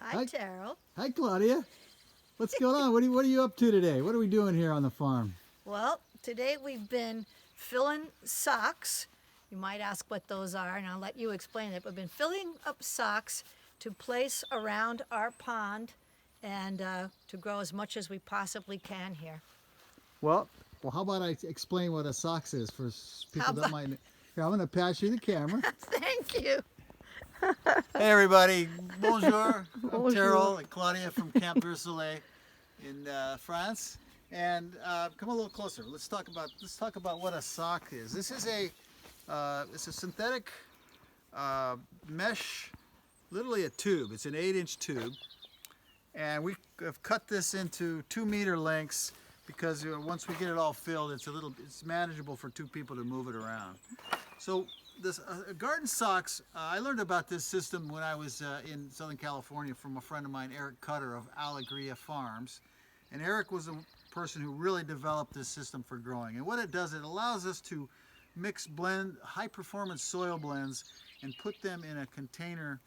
Hi, Terrell. Hi, Claudia. What's going on? What are you up to today? What are we doing here on the farm? Well, today we've been filling socks. You might ask what those are, and I'll let you explain it. We've been filling up socks to place around our pond and to grow as much as we possibly can here. Well, how about I explain what a Soxx is for How people that about, might. Here, I'm going to pass you the camera. thank you. Hey everybody, bonjour. I'm Bonjour. Terrell and Claudia from Camp Virsoleil in France. And come a little closer. Let's talk about what a sock is. This is it's a synthetic mesh, literally a tube. It's an 8-inch tube, and we have cut this into 2-meter lengths because once we get it all filled, it's manageable for 2 people to move it around. So this garden socks, I learned about this system when I was in Southern California from a friend of mine, Eric Cutter of Alegria Farms. And Eric was the person who really developed this system for growing. And what it does, it allows us to blend high performance soil blends and put them in a container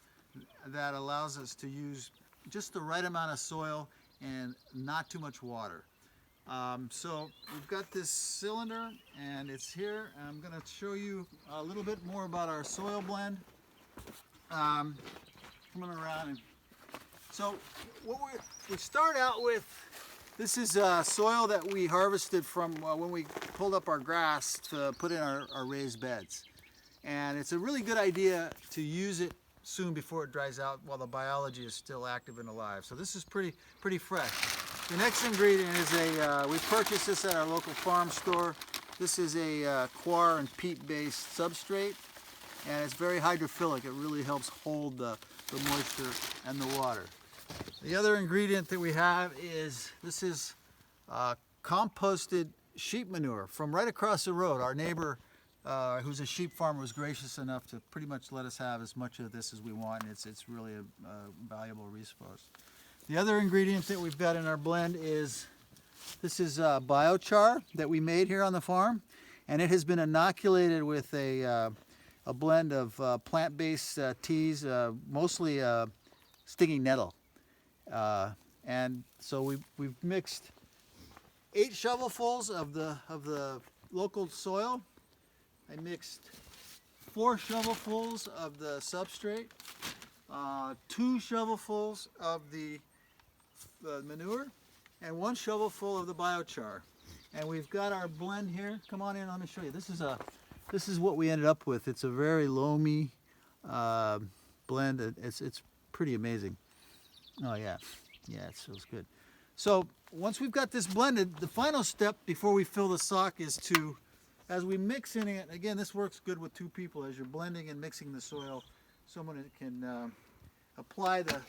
that allows us to use just the right amount of soil and not too much water. So we've got this cylinder and it's here. I'm going to show you a little bit more about our soil blend. Coming around. So what we start out with, this is soil that we harvested from when we pulled up our grass to put in our raised beds. And it's a really good idea to use it soon before it dries out while the biology is still active and alive. So this is pretty fresh. The next ingredient is we purchased this at our local farm store. This is a coir and peat based substrate, and it's very hydrophilic. It really helps hold the moisture and the water. The other ingredient that we have is, this is composted sheep manure from right across the road. Our neighbor, who's a sheep farmer, was gracious enough to pretty much let us have as much of this as we want, and it's really a valuable resource. The other ingredient that we've got in our blend is, this is biochar that we made here on the farm, and it has been inoculated with a blend of plant-based teas, mostly stinging nettle. And so we've mixed 8 shovelfuls of the local soil. I mixed 4 shovelfuls of the substrate, 2 shovelfuls of the manure, and 1 shovelful of the biochar. And we've got our blend here. Come on in, let me show you. This is what we ended up with. It's a very loamy blend. It's pretty amazing. Oh yeah, it feels good. So once we've got this blended, the final step before we fill the sock is to, as we mix in it, again, this works good with 2 people. As you're blending and mixing the soil, someone can apply the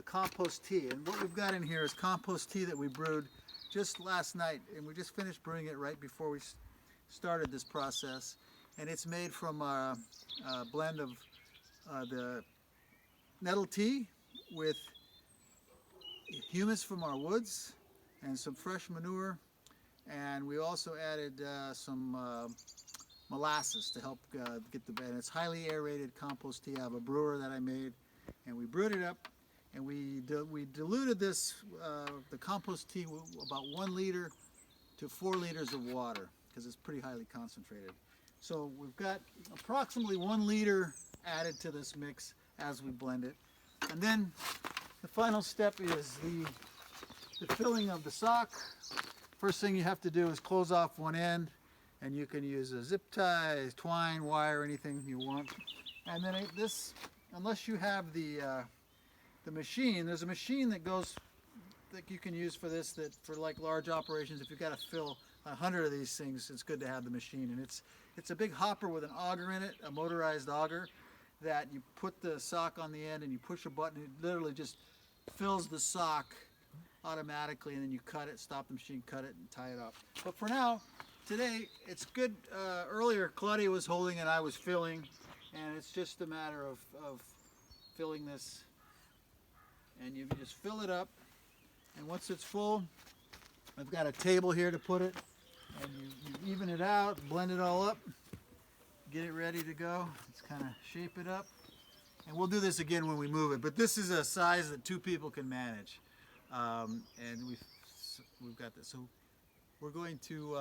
compost tea. And what we've got in here is compost tea that we brewed just last night, and we just finished brewing it right before we started this process. And it's made from a blend of the nettle tea with humus from our woods and some fresh manure, and we also added some molasses to help get the bed. It's highly aerated compost tea. I have a brewer that I made, and we brewed it up, and we diluted this the compost tea with about 1 liter to 4 liters of water because it's pretty highly concentrated. So we've got approximately 1 liter added to this mix as we blend it, and then the final step is the filling of the sock. First thing you have to do is close off one end, and you can use a zip tie, twine, wire, anything you want. And then unless you have the machine, there's a machine that you can use for this, that for like large operations, if you've got to fill 100 of these things, it's good to have the machine. And it's a big hopper with an auger in it, a motorized auger, that you put the sock on the end and you push a button. It literally just fills the sock automatically, and then you cut it, stop the machine, cut it, and tie it up. But for now, today, it's good. Earlier, Claudia was holding and I was filling, and it's just a matter of filling this, and you just fill it up, and once it's full, I've got a table here to put it, and you even it out, blend it all up, get it ready to go. Let's kind of shape it up, And we'll do this again when we move it, but this is a size that 2 people can manage. And we've got this. So we're going to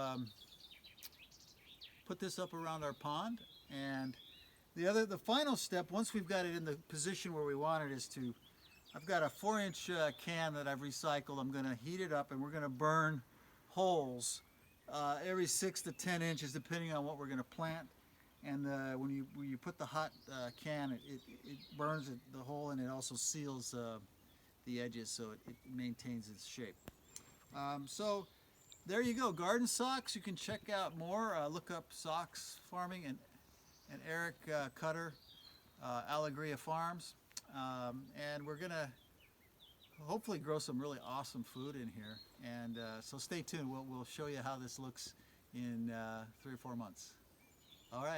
put this up around our pond, and the final step, once we've got it in the position where we want it, is to, I've got a 4-inch can that I've recycled. I'm going to heat it up, and we're going to burn holes every 6 to 10 inches, depending on what we're going to plant. And when you put the hot can, it burns the hole, and it also seals the edges, so it maintains its shape. So there you go, garden Soxx. You can check out more. Look up Soxx Farming and Eric Cutter, Alegria Farms. And we're gonna hopefully grow some really awesome food in here. And so stay tuned. We'll show you how this looks in 3 or 4 months. All right.